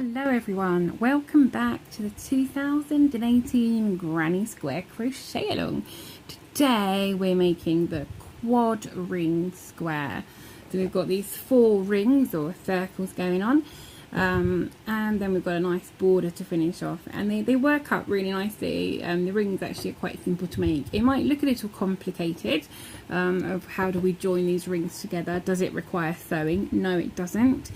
Hello everyone, welcome back to the 2018 Granny Square Crochet Along. Today we're making the quad ring square. So we've got these 4 rings or circles going on, and then we've got a nice border to finish off, and they work up really nicely. The rings actually are quite simple to make. It might look a little complicated of how do we join these rings together. Does it require sewing? No, it doesn't.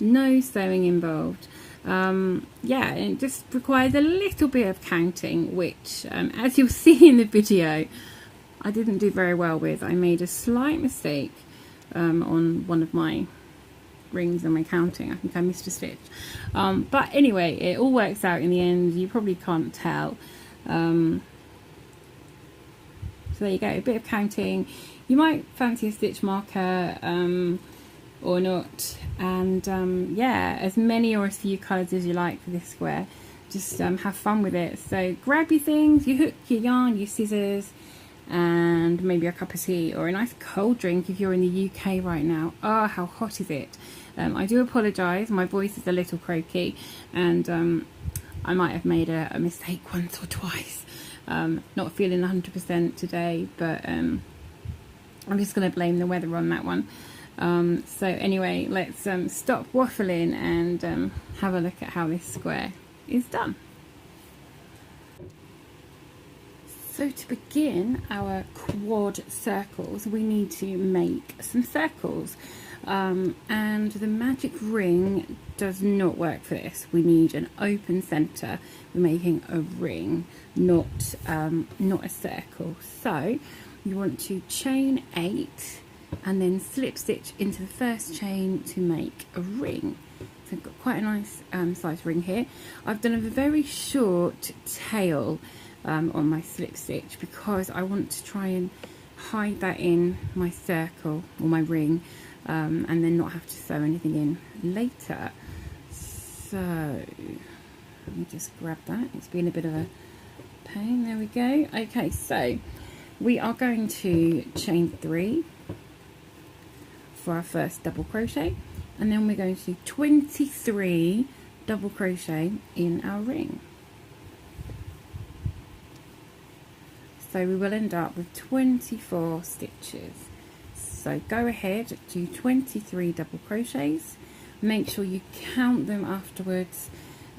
No sewing involved. Yeah, it just requires a little bit of counting, which as you'll see in the video, I didn't do very well with. I made a slight mistake on one of my rings and my counting. I think I missed a stitch, but anyway, it all works out in the end. You probably can't tell. So there you go, a bit of counting. You might fancy a stitch marker or not, and yeah, as many or as few colours as you like for this square. Just have fun with it. So grab your things, your hook, your yarn, your scissors, and maybe a cup of tea or a nice cold drink if you're in the UK right now. Oh, how hot is it? I do apologise, my voice is a little croaky, and I might have made a mistake once or twice. Not feeling 100% today, but I'm just going to blame the weather on that one. So anyway, let's stop waffling and have a look at how this square is done. So to begin our quad circles, we need to make some circles, and the magic ring does not work for this. We need an open center. We're making a ring, not a circle. So you want to chain 8 and then slip stitch into the first chain to make a ring. So I've got quite a nice size ring here. I've done a very short tail on my slip stitch because I want to try and hide that in my circle or my ring, and then not have to sew anything in later. So let me just grab that. It's been a bit of a pain. There we go. Okay, so we are going to chain 3 for our first double crochet, and then we're going to do 23 double crochet in our ring. So we will end up with 24 stitches. So go ahead, do 23 double crochets. Make sure you count them afterwards,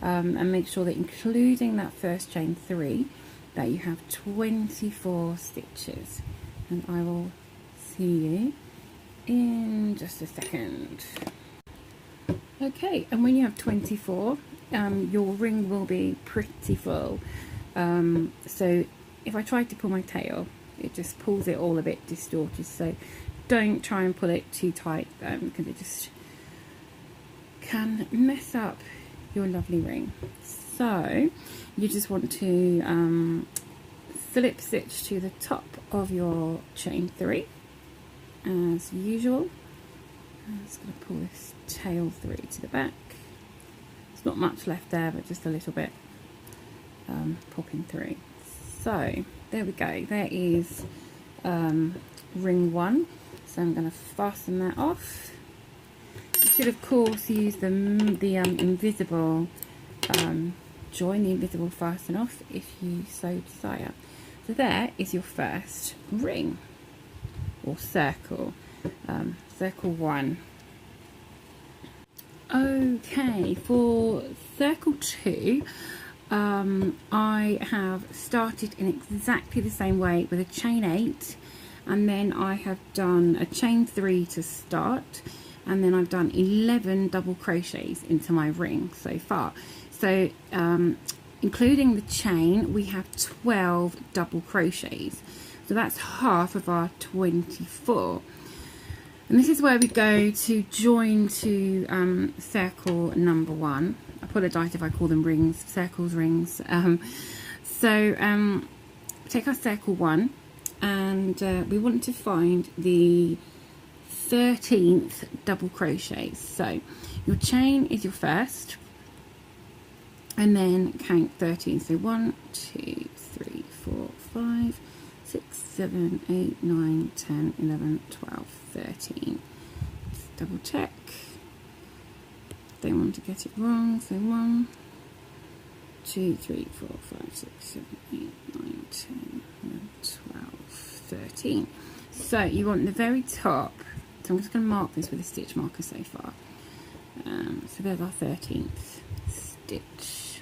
and make sure that including that first chain 3 that you have 24 stitches, and I will see you in just a second. Okay, and when you have 24, your ring will be pretty full. So if I try to pull my tail, it just pulls it all a bit distorted, so don't try and pull it too tight, because it just can mess up your lovely ring. So you just want to slip stitch to the top of your chain 3 as usual. I'm just going to pull this tail 3 to the back. There's not much left there, but just a little bit popping through. So there we go, there is ring 1. So I'm going to fasten that off. You should of course use the invisible, join the invisible fasten off if you so desire. So there is your first ring or circle, circle 1. Okay, for circle 2, I have started in exactly the same way with a chain 8, and then I have done a chain 3 to start, and then I've done 11 double crochets into my ring so far. So including the chain, we have 12 double crochets. So that's half of our 24. And this is where we go to join to circle number 1. I apologise if I call them rings, circles, rings. Take our circle 1, and we want to find the 13th double crochet. So your chain is your first, and then count 13. So 1, 2, 3, 4, 5, 6, 7, 8, 9, 10, 11, 12, 13. Let's double check. don't want to get it wrong. So 1, 2, 3, 4, 5, 6, 7, 8, 9, 10, 11, 12, 13. So you want the very top. So I'm just going to mark this with a stitch marker so far. So there's our 13th stitch.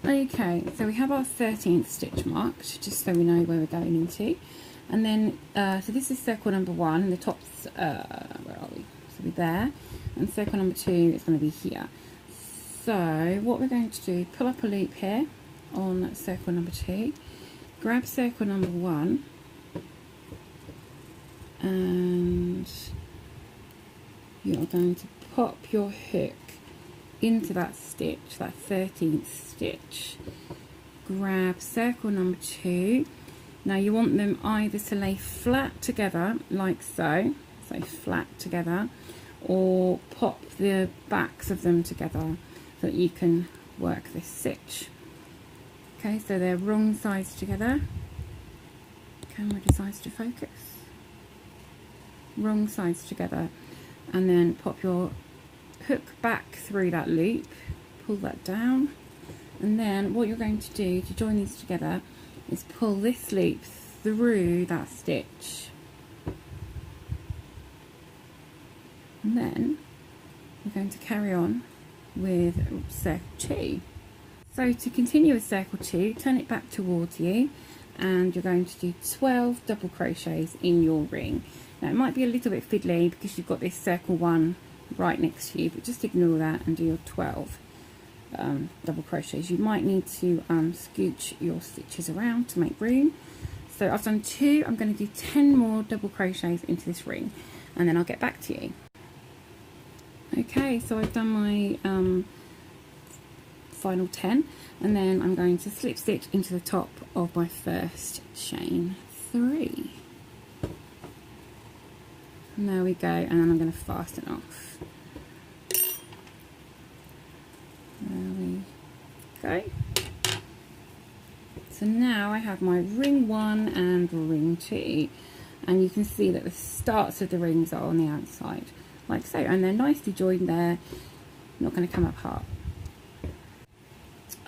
Okay, so we have our 13th stitch marked, just so we know where we're going into. And then, so this is circle number 1, the top's, where are we? So we're there. And circle number 2 is going to be here. So what we're going to do, pull up a loop here on circle number 2, grab circle number 1, and you're going to pop your hook into that stitch, that 13th stitch. Grab circle number 2. Now you want them either to lay flat together, like so flat together, or pop the backs of them together so that you can work this stitch. Okay, so they're wrong sides together. Camera decides to focus. Wrong sides together, and then pop your hook back through that loop, pull that down, and then what you're going to do to join these together is pull this loop through that stitch, and then we're going to carry on with circle 2. So to continue with circle 2, turn it back towards you, and you're going to do 12 double crochets in your ring. Now it might be a little bit fiddly because you've got this circle 1 right next to you, but just ignore that and do your 12 double crochets. You might need to scooch your stitches around to make room. So I've done 2, I'm going to do 10 more double crochets into this ring, and then I'll get back to you. Okay, so I've done my final 10, and then I'm going to slip stitch into the top of my first chain 3. And there we go, and then I'm going to fasten off. There we go. So now I have my ring 1 and ring 2, and you can see that the starts of the rings are on the outside, like so, and they're nicely joined there, not going to come apart.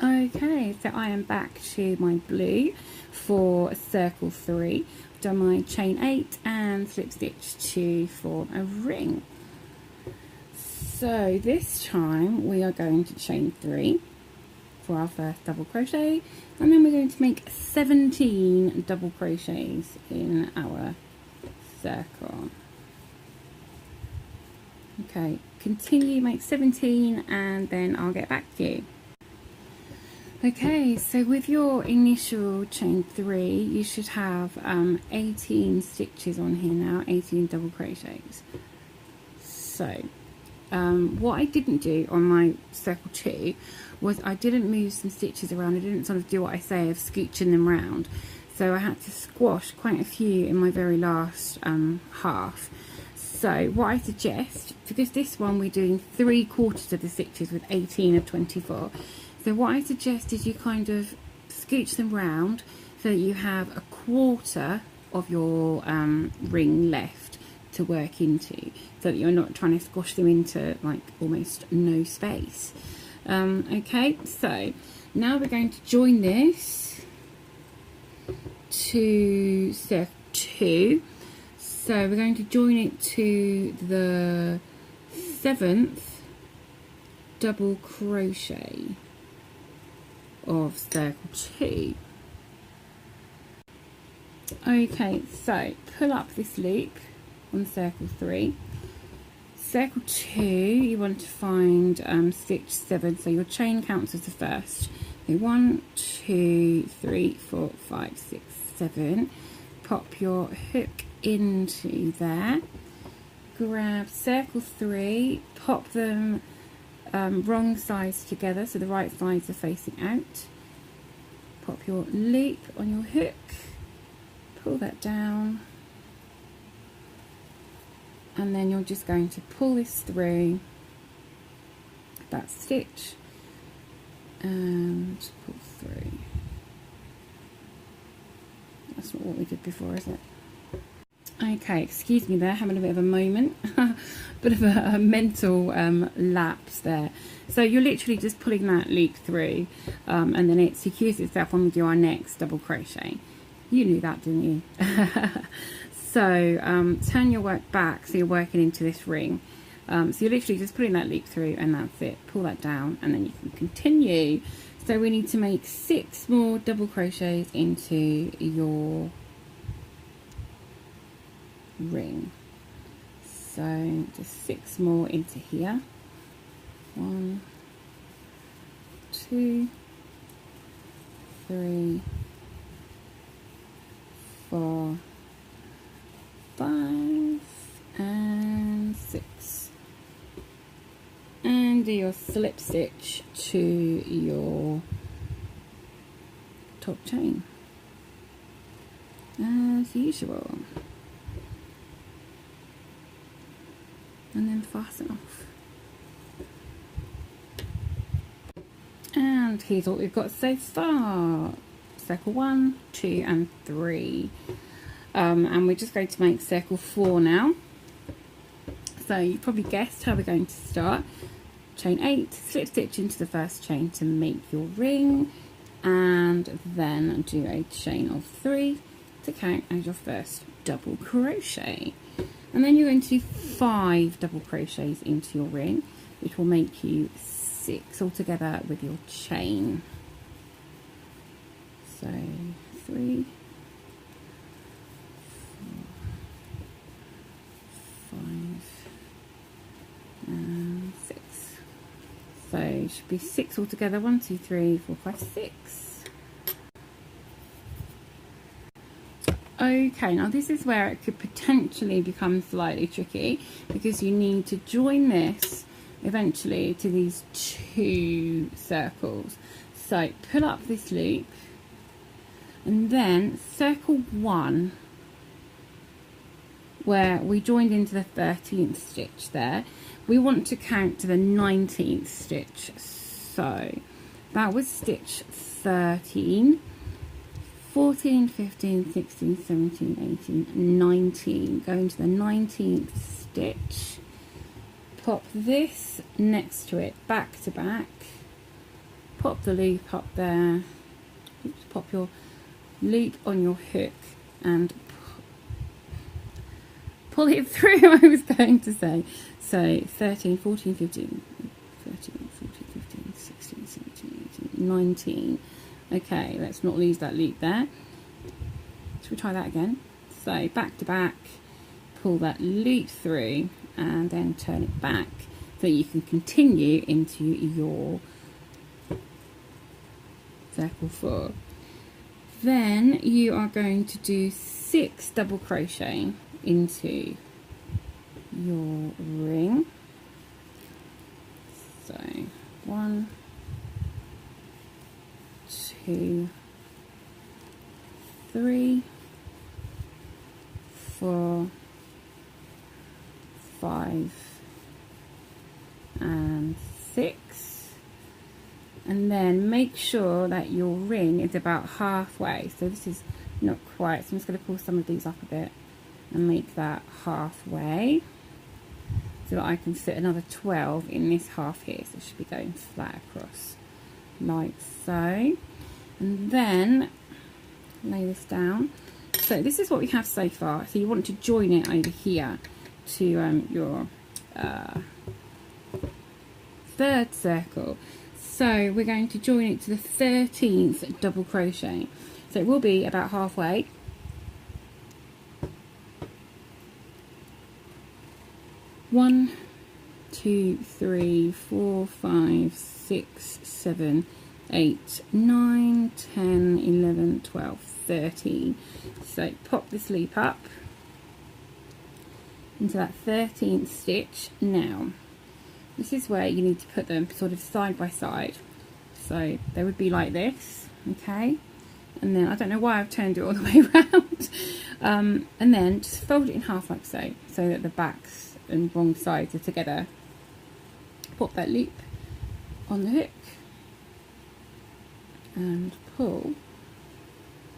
Okay, so I am back to my blue for circle 3. I've done my chain 8 and slip stitch to form a ring. So this time we are going to chain 3 for our first double crochet, and then we're going to make 17 double crochets in our circle. Okay, continue, make 17, and then I'll get back to you. Okay, so with your initial chain 3, you should have 18 stitches on here now, 18 double crochets. So what I didn't do on my circle 2 was I didn't move some stitches around. I didn't sort of do what I say of scooching them round. So I had to squash quite a few in my very last half. So what I suggest, because this one we're doing 3/4 of the stitches with 18 of 24. So what I suggest is you kind of scooch them round so that you have 1/4 of your ring left to work into, so that you're not trying to squash them into like almost no space. Okay, so now we're going to join this to circle 2. So we're going to join it to the 7th double crochet of circle 2. Okay, so pull up this loop on circle 3. Circle 2, you want to find stitch 7, so your chain counts as the first. So 1, 2, 3, 4, 5, 6, 7. Pop your hook into there. Grab circle 3, pop them wrong sides together, so the right sides are facing out. Pop your loop on your hook, pull that down, and then you're just going to pull this through that stitch and pull through. That's not what we did before, is it? Okay, excuse me there, having a bit of a moment, bit of a mental lapse there. So you're literally just pulling that loop through, and then it secures itself when we do our next double crochet. You knew that, didn't you? So turn your work back so you're working into this ring. So you're literally just putting that loop through, and that's it. Pull that down, and then you can continue. So we need to make 6 more double crochets into your ring. So just 6 more into here. 1, 2, 3, 4, 5, and 6. And do your slip stitch to your top chain as usual, and then fasten off. And here's what we've got so far: circle 1, 2 and 3, and we're just going to make circle 4 now. So you probably guessed how we're going to start. Chain 8, slip stitch into the first chain to make your ring, and then do a chain of 3 to count as your first double crochet. And then you're going to do 5 double crochets into your ring, which will make you 6 altogether with your chain. So 3, 4, 5 and 6. So it should be 6 altogether. 1, 2, 3, 4, 5, 6. Okay, now this is where it could potentially become slightly tricky, because you need to join this eventually to these 2 circles. So pull up this loop, and then circle 1 where we joined into the 13th stitch there. We want to count to the 19th stitch, so that was stitch 13, 14, 15, 16, 17, 18, 19. Go into the 19th stitch, pop this next to it back to back, pop the loop up there. Oops, pop your loop on your hook and pull it through, I was going to say. So 13, 14, 15, 13, 14, 15, 16, 17, 18, 19. Okay, let's not lose that loop there. Should we try that again? So back to back, pull that loop through, and then turn it back so you can continue into your circle 4. Then you are going to do 6 double crochet into your ring. So 1, 2, 3, 4, 5 and 6, and then make sure that your ring is about halfway. So this is not quite, so I'm just going to pull some of these up a bit and make that halfway, so that I can fit another 12 in this half here. So it should be going flat across like so, and then lay this down. So this is what we have so far. So you want to join it over here to your 3rd circle. So we're going to join it to the 13th double crochet. So it will be about halfway. One, 2, 3, 4, 5, 6, 7, 8, 9, 10, 11, 12, 13. So pop this loop up into that 13th stitch. Now this is where you need to put them sort of side by side, so they would be like this, okay? And then I don't know why I've turned it all the way around, and then just fold it in half like so, so that the backs and wrong sides are together. Pop that loop on the hook and pull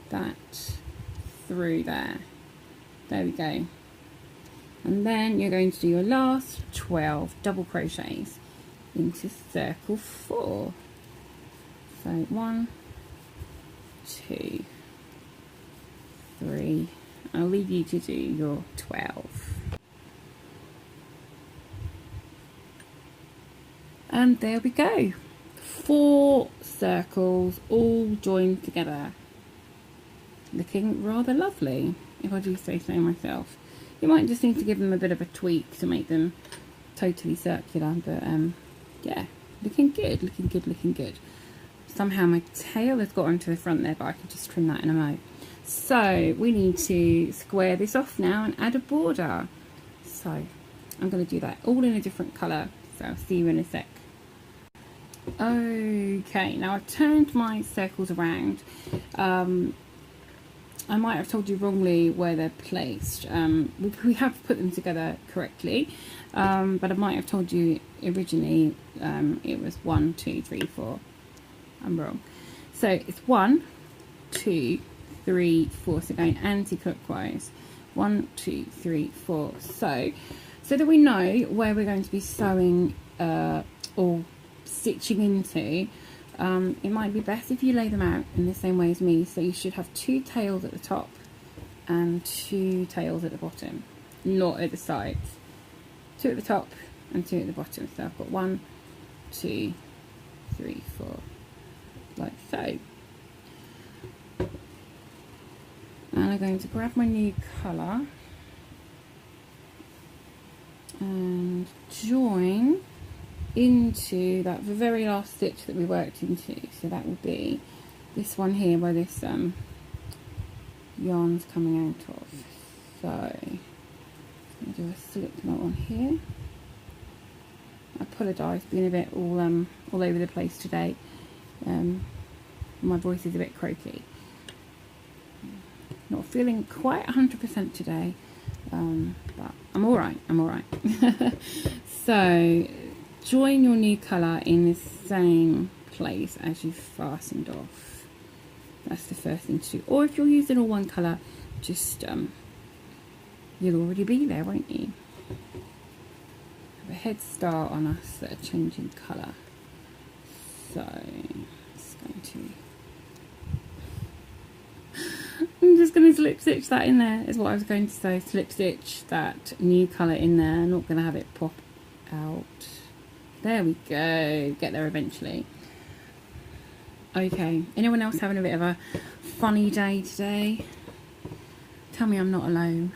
that through there. There we go. And then you're going to do your last 12 double crochets into circle 4. So 1, 2, 3. I'll leave you to do your 12. And there we go. 4 circles all joined together. Looking rather lovely, if I do say so myself. You might just need to give them a bit of a tweak to make them totally circular, but yeah, looking good, looking good, looking good. Somehow my tail has got onto the front there, but I can just trim that in a mo. So we need to square this off now and add a border. So I'm going to do that all in a different colour, so I'll see you in a sec. Okay, now I've turned my circles around. I might have told you wrongly where they're placed. We have put them together correctly, but I might have told you originally it was 1, 2, 3, 4. I'm wrong. So it's 1, 2, 3, 4. So going anti-clockwise. 1, 2, 3, 4. So that we know where we're going to be sewing or stitching into. It might be best if you lay them out in the same way as me. So you should have 2 tails at the top and 2 tails at the bottom, not at the sides. 2 at the top and 2 at the bottom. So I've got 1, 2, 3, 4, like so. And I'm going to grab my new colour and join into that very last stitch that we worked into. So that will be this one here where this yarn's coming out of. So I'm going to do a slip knot on here. I apologise, being a bit all over the place today. My voice is a bit croaky. Not feeling quite 100% today, but I'm alright, I'm alright. So join your new colour in the same place as you fastened off. That's the first thing to do. Or if you're using all one colour, just you'll already be there, won't you? Have a head start on us that are changing colour. So it's going to. I'm just going to slip stitch that in there, is what I was going to say. Slip stitch that new colour in there. I'm not going to have it pop out. There we go. Get there eventually. Okay. Anyone else having a bit of a funny day today? Tell me I'm not alone.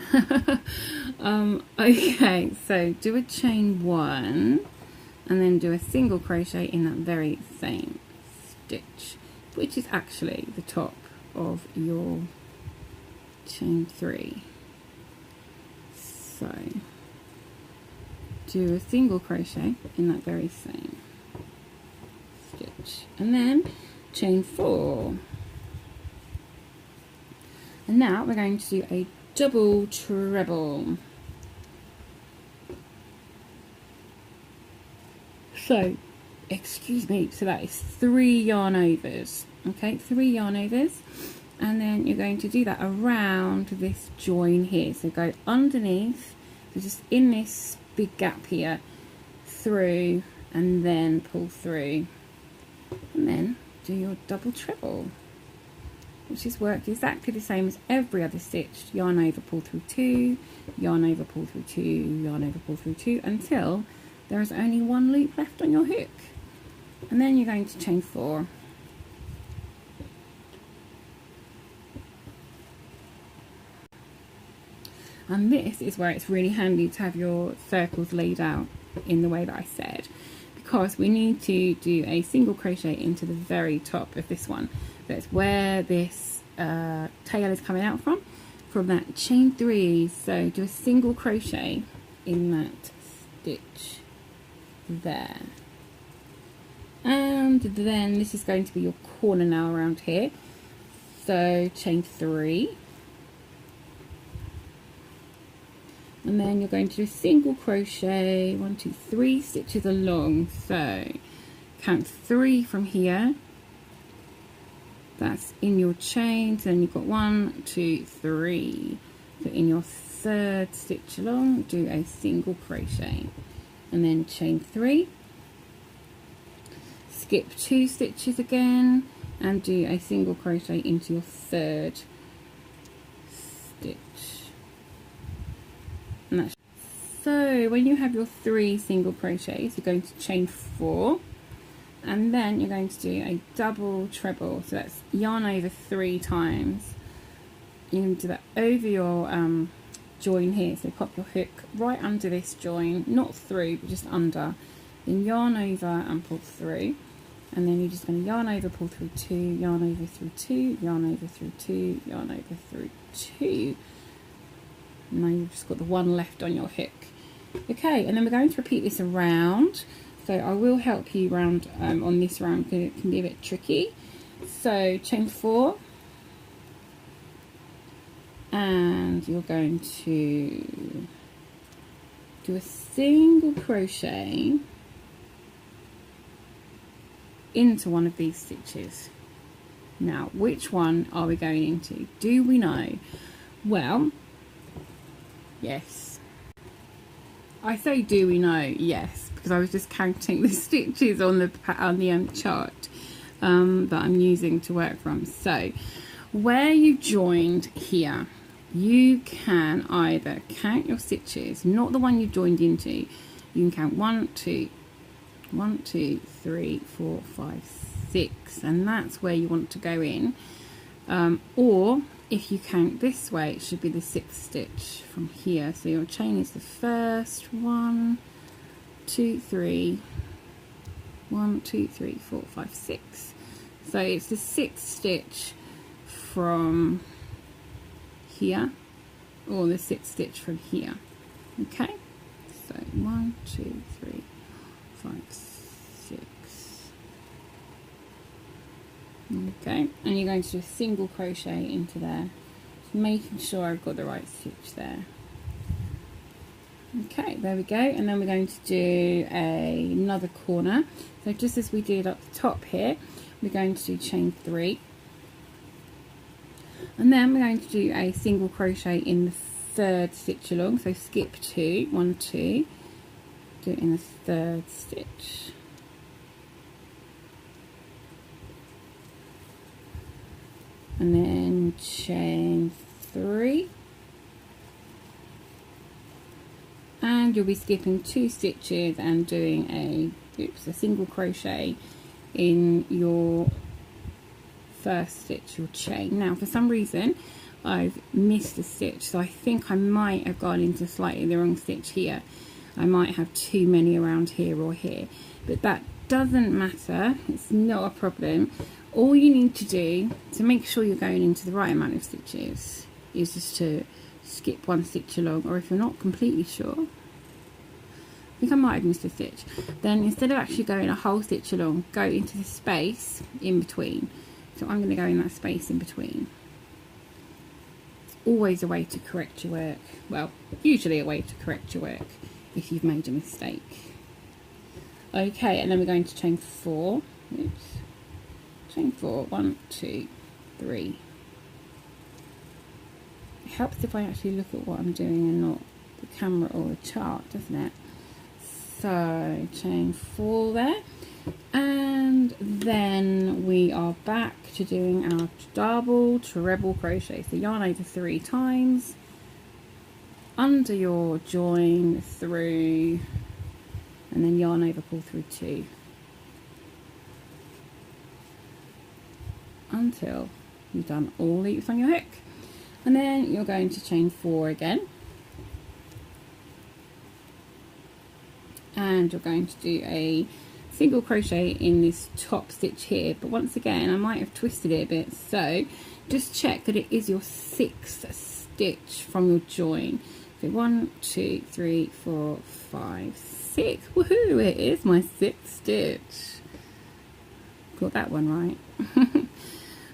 Okay. So do a chain 1 and then do a single crochet in that very same stitch, which is actually the top of your chain 3. So do a single crochet in that very same stitch and then chain 4, and now we're going to do a double treble. So excuse me, so that is 3 yarn overs. Okay, 3 yarn overs, and then you're going to do that around this join here. So go underneath, so just in this big gap here, through, and then pull through, and then do your double treble, which is worked exactly the same as every other stitch. Yarn over, pull through 2, yarn over, pull through 2, yarn over, pull through 2, until there is only 1 loop left on your hook, and then you're going to chain 4. And this is where it's really handy to have your circles laid out in the way that I said, because we need to do a single crochet into the very top of this one. That's where this tail is coming out from that chain 3. So do a single crochet in that stitch there. And then this is going to be your corner now around here. So chain 3. And then you're going to do a single crochet 1, 2, 3 stitches along. So count 3 from here. That's in your chain. So then you've got 1, 2, 3. So in your third stitch along, do a single crochet and then chain 3, skip 2 stitches again and do a single crochet into your third stitch. And that's so when you have your 3 single crochets, you're going to chain 4 and then you're going to do a double treble, so that's yarn over 3 times. You're going to do that over your join here, so pop your hook right under this join, not through but just under, then yarn over and pull through, and then you're just going to yarn over, pull through 2, yarn over through 2, yarn over through 2, yarn over through 2. Now you've just got the one left on your hook. Okay, and then we're going to repeat this around, so I will help you round on this round because it can be a bit tricky. So chain 4 and you're going to do a single crochet into one of these stitches. Now which one are we going into? Do we know? Well, yes, I say do we know, yes, because I was just counting the stitches on the chart that I'm using to work from. So where you joined here, you can either count your stitches, not the one you joined into. You can count 1, 2, 3, 4, 5, 6, and that's where you want to go in. Or if you count this way, it should be the 6th stitch from here. So your chain is the first 1, 2, 3, 1, 2, 3, 4, 5, 6. So it's the 6th stitch from here, or the 6th stitch from here. Okay, so 1, 2, 3, 5, 6. Okay, and you're going to do a single crochet into there, making sure I've got the right stitch there. Okay, there we go, and then we're going to do another corner. So just as we did up the top here, we're going to do chain 3, and then we're going to do a single crochet in the 3rd stitch along. So skip 2, 1, 2, do it in the 3rd stitch. And then chain 3, and you'll be skipping 2 stitches and doing a single crochet in your 1st stitch, your chain. Now for some reason I've missed a stitch, so I think I might have gone into slightly the wrong stitch here. I might have too many around here or here, but that doesn't matter, it's not a problem. All you need to do to make sure you're going into the right amount of stitches is just to skip 1 stitch along, or if you're not completely sure, I think I might have missed a stitch, then instead of actually going a whole stitch along, go into the space in between. So I'm going to go in that space in between. It's always a way to correct your work, well, usually a way to correct your work if you've made a mistake. Okay, and then we're going to chain 4, oops, chain 4, 1, 2, 3. It helps if I actually look at what I'm doing and not the camera or the chart, doesn't it? So chain 4 there, and then we are back to doing our double treble crochet. So yarn over 3 times, under your join, through, and then yarn over, pull through 2 until you've done all loops on your hook, and then you're going to chain 4 again, and you're going to do a single crochet in this top stitch here. But once again, I might have twisted it a bit, so just check that it is your 6th stitch from your join. So 1, 2, 3, 4, 5, 6. Woohoo! It is my 6th stitch. Got that one right.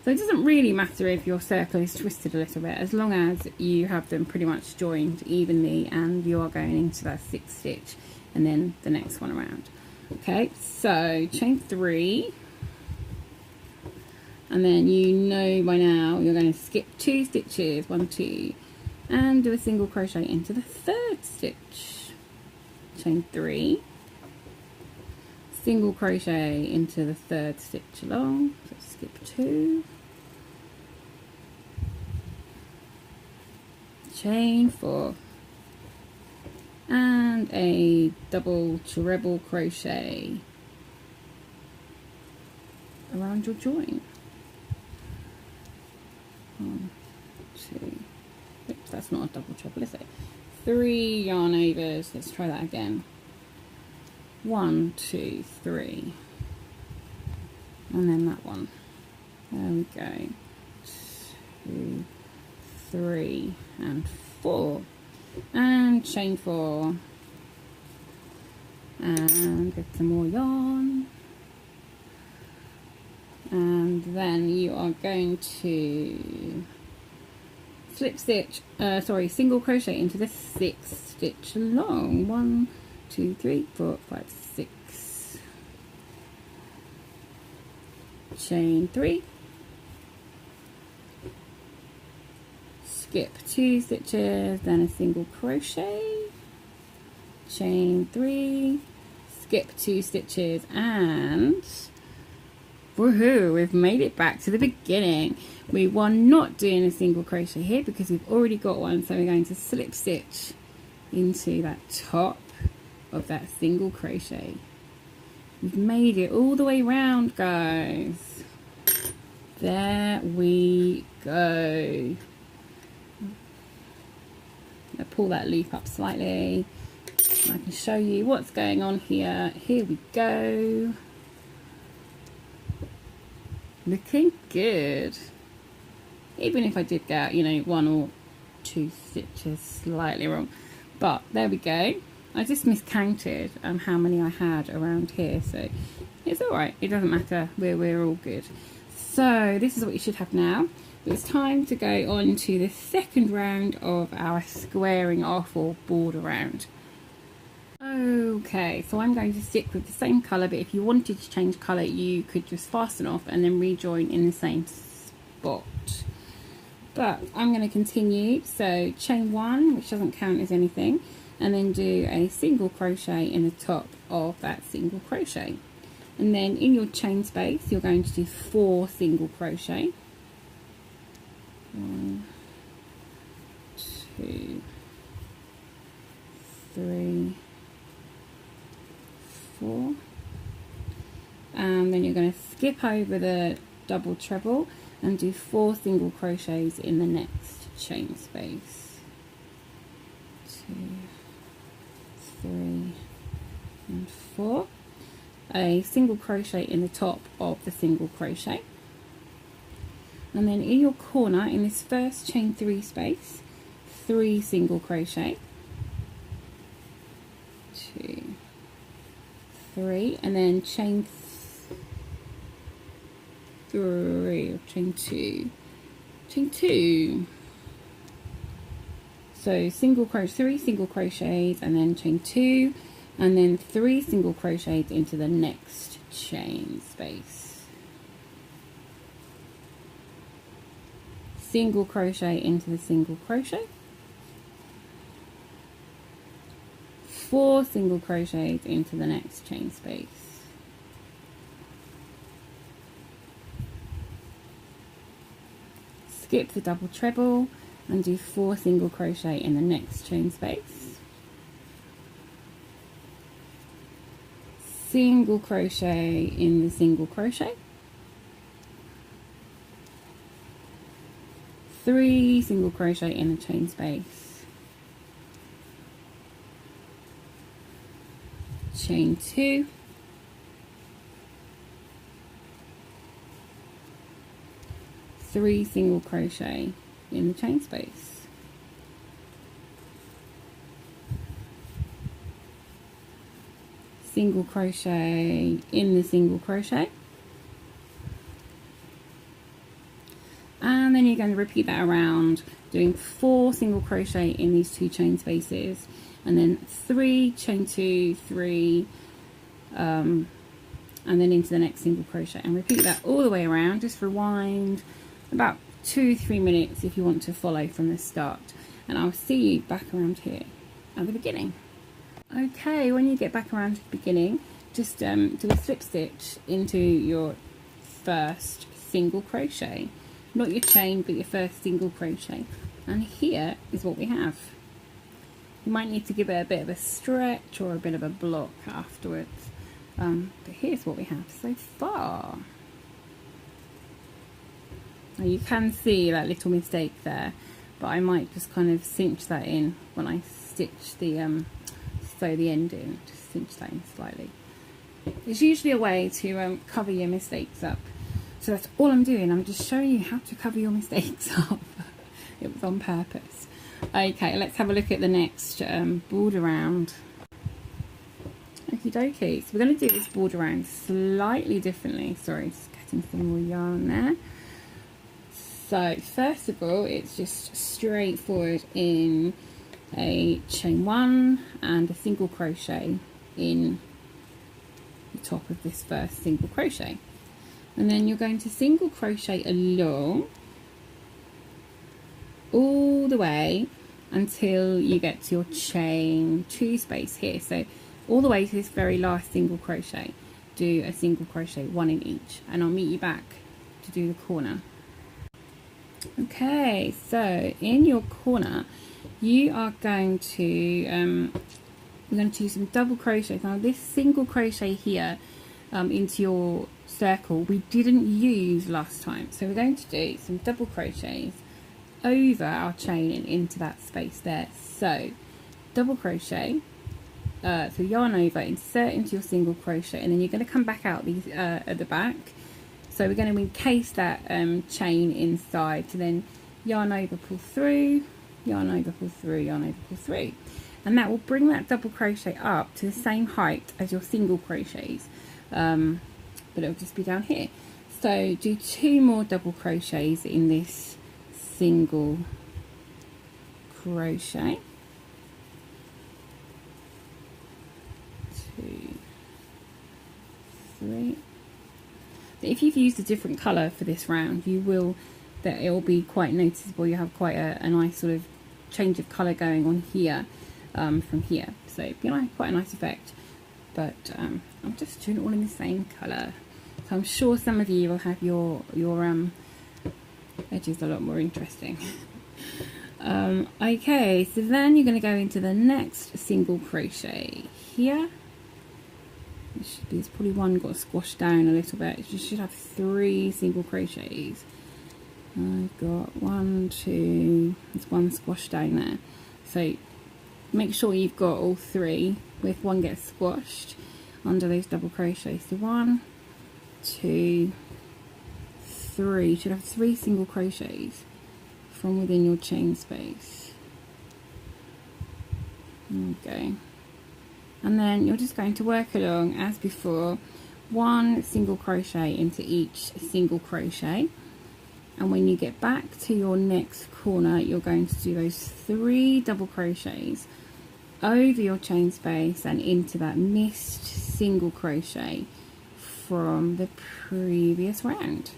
So it doesn't really matter if your circle is twisted a little bit, as long as you have them pretty much joined evenly and you are going into that 6th stitch and then the next one around. Okay, so chain 3, and then you know by now you're going to skip 2 stitches, 1, 2, and do a single crochet into the third stitch, chain 3, single crochet into the third stitch along, so skip 2, chain 4, and a double treble crochet around your join. 1, 2, oops, that's not a double treble, is it? 3 yarn overs. Let's try that again. 1, 2, 3, and then that one. There we go. 2, 3, and 4, and chain 4, and get some more yarn, and then you are going to slip stitch, single crochet into the 6th stitch along. 1, 2, 3, 4, 5, 6, chain 3, skip 2 stitches, then a single crochet, chain 3, skip 2 stitches, and woohoo, we've made it back to the beginning. We were not doing a single crochet here because we've already got one, so we're going to slip stitch into that top of that single crochet. We've made it all the way around, guys. There we go. I'll pull that loop up slightly. I can show you what's going on here. Here we go. Looking good. Even if I did get, you know, 1 or 2 stitches slightly wrong. But there we go. I just miscounted how many I had around here. So it's alright. It doesn't matter. We're all good. So this is what you should have now. It's time to go on to the second round of our squaring off or border round. Okay, so I'm going to stick with the same colour, but if you wanted to change colour you could just fasten off and then rejoin in the same spot. But I'm going to continue, so chain 1, which doesn't count as anything, and then do a single crochet in the top of that single crochet. And then in your chain space you're going to do 4 single crochet. 1, 2, 3, 4, and then you're going to skip over the double treble and do 4 single crochets in the next chain space. 2, 3, and 4. A single crochet in the top of the single crochet, and then in your corner in this first chain 3 space, 3 single crochet, 2, 3, and then chain 3 or chain 2. So single crochet, 3 single crochets, and then chain 2, and then 3 single crochets into the next chain space. Single crochet into the single crochet. 4 single crochets into the next chain space. Skip the double treble and do 4 single crochet in the next chain space. Single crochet in the single crochet. 3 single crochet in the chain space. Chain 2. 3 single crochet in the chain space. Single crochet in the single crochet, and then you're going to repeat that around, doing 4 single crochet in these 2 chain spaces, and then 3 chain 2, 3, and then into the next single crochet, and repeat that all the way around. Just rewind about 2-3 minutes if you want to follow from the start, and I'll see you back around here at the beginning. Okay, when you get back around to the beginning, just do a slip stitch into your first single crochet, not your chain but your first single crochet, and here is what we have. You might need to give it a bit of a stretch or a bit of a block afterwards, but here's what we have so far. Now you can see that little mistake there, but I might just kind of cinch that in when I stitch the sew the end in, just cinch that in slightly. It's usually a way to cover your mistakes up. So that's all I'm doing. I'm just showing you how to cover your mistakes up. It was on purpose. Okay, let's have a look at the next border round. Okie dokie. So we're going to do this border round slightly differently. Sorry, just getting some more yarn there. So first of all, it's just straightforward in a chain 1 and a single crochet in the top of this first single crochet, and then you're going to single crochet along all the way until you get to your chain 2 space here. So all the way to this very last single crochet, do a single crochet, 1 in each, and I'll meet you back to do the corner. Okay, so in your corner you are going to we're going to do some double crochets. Now this single crochet here into your circle we didn't use last time, so we're going to do some double crochets over our chain and into that space there. So double crochet, so yarn over, insert into your single crochet, and then you're going to come back out these at the back. So we're going to encase that chain inside, so then yarn over, pull through, yarn over, pull through, yarn over, pull through, and that will bring that double crochet up to the same height as your single crochets, but it'll just be down here. So do 2 more double crochets in this single crochet, 2, 3. If you've used a different colour for this round, you will, that it will be quite noticeable. You have quite a nice sort of change of colour going on here from here, so you know, quite a nice effect. But I'm just doing it all in the same colour, so I'm sure some of you will have your edges a lot more interesting. Okay, so then you're going to go into the next single crochet here. There's probably one got squashed down a little bit. You should have 3 single crochets. I've got 1, 2, there's 1 squashed down there. So make sure you've got all 3 if one gets squashed under those double crochets. So 1, 2, 3. You should have 3 single crochets from within your chain space. Okay. And then you're just going to work along as before, 1 single crochet into each single crochet, and when you get back to your next corner you're going to do those 3 double crochets over your chain space and into that missed single crochet from the previous round.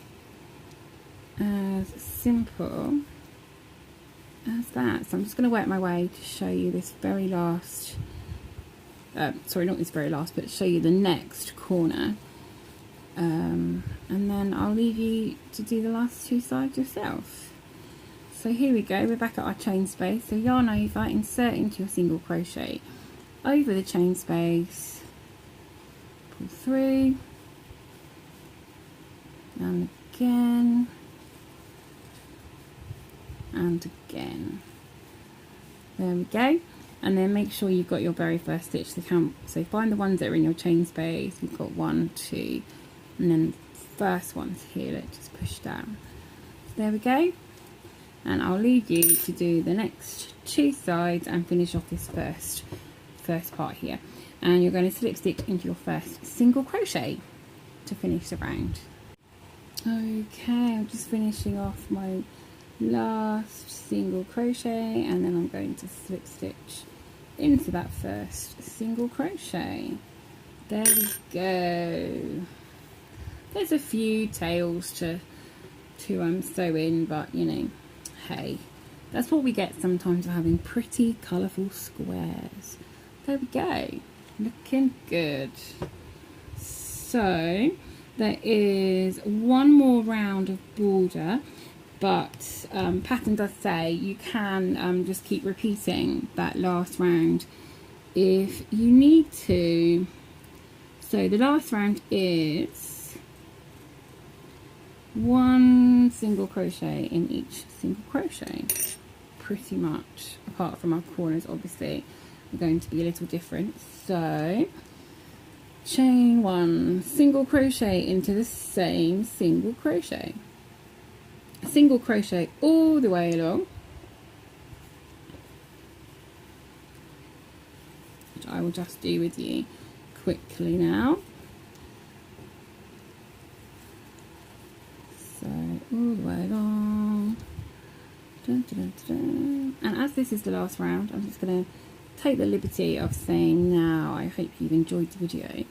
As simple as that. So I'm just going to work my way to show you this very last sorry, not this very last, but show you the next corner, and then I'll leave you to do the last 2 sides yourself. So here we go, we're back at our chain space. So yarn over, insert into your single crochet over the chain space, pull through, and again, and again. There we go. And then make sure you've got your very first stitch to count. So find the ones that are in your chain space. We've got 1, 2, and then the first one's here. Let's just push down. So there we go. And I'll leave you to do the next 2 sides and finish off this first part here. And you're going to slip stitch into your first single crochet to finish the round. Okay, I'm just finishing off my last single crochet, and then I'm going to slip stitch into that first single crochet. There we go. There's a few tails to sew in, but you know, hey, That's what we get sometimes for having pretty colourful squares. There we go, looking good. So there is one more round of border, but pattern does say you can just keep repeating that last round if you need to. So the last round is 1 single crochet in each single crochet, pretty much, apart from our corners obviously are going to be a little different. So chain 1 single crochet into the same single crochet, a single crochet all the way along, which I will just do with you quickly now. So all the way along, dun, dun, dun, dun. And as this is the last round, I'm just going to take the liberty of saying now, I hope you've enjoyed the video,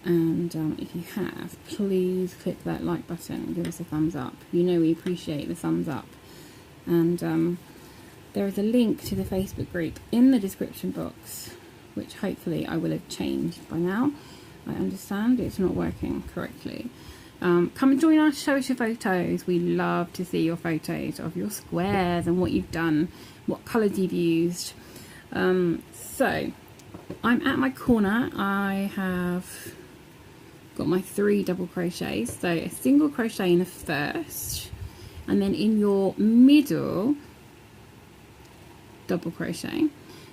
and if you have, please click that like button and give us a thumbs up. You know we appreciate the thumbs up. And there is a link to the Facebook group in the description box, which hopefully I will have changed by now. I understand it's not working correctly. Come and join us, show us your photos. We love to see your photos of your squares and what you've done, what colours you've used. So I'm at my corner. I have got my 3 double crochets, so a single crochet in the first, and then in your middle double crochet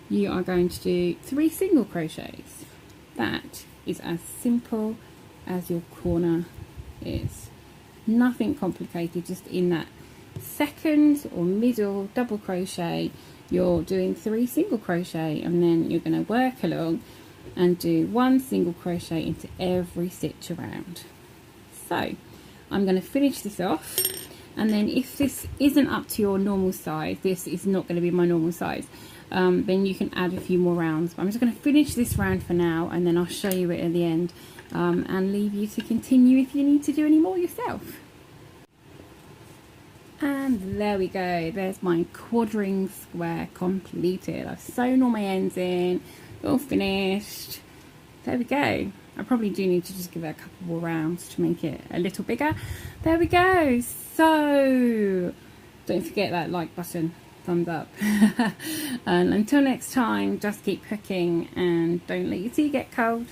you are going to do 3 single crochets. That is as simple as your corner is. Nothing complicated, just in that second or middle double crochet you're doing 3 single crochet, and then you're going to work along and do 1 single crochet into every stitch around. So I'm going to finish this off, and then if this isn't up to your normal size, this is not going to be my normal size, then you can add a few more rounds. But I'm just going to finish this round for now, and then I'll show you it at the end, and leave you to continue if you need to do any more yourself. And there we go, there's my quad ring square completed. I've sewn all my ends in, all finished. There we go. I probably do need to just give it a couple more rounds to make it a little bigger. There we go. So don't forget that like button, thumbs up. And until next time, just keep cooking and don't let your tea get cold.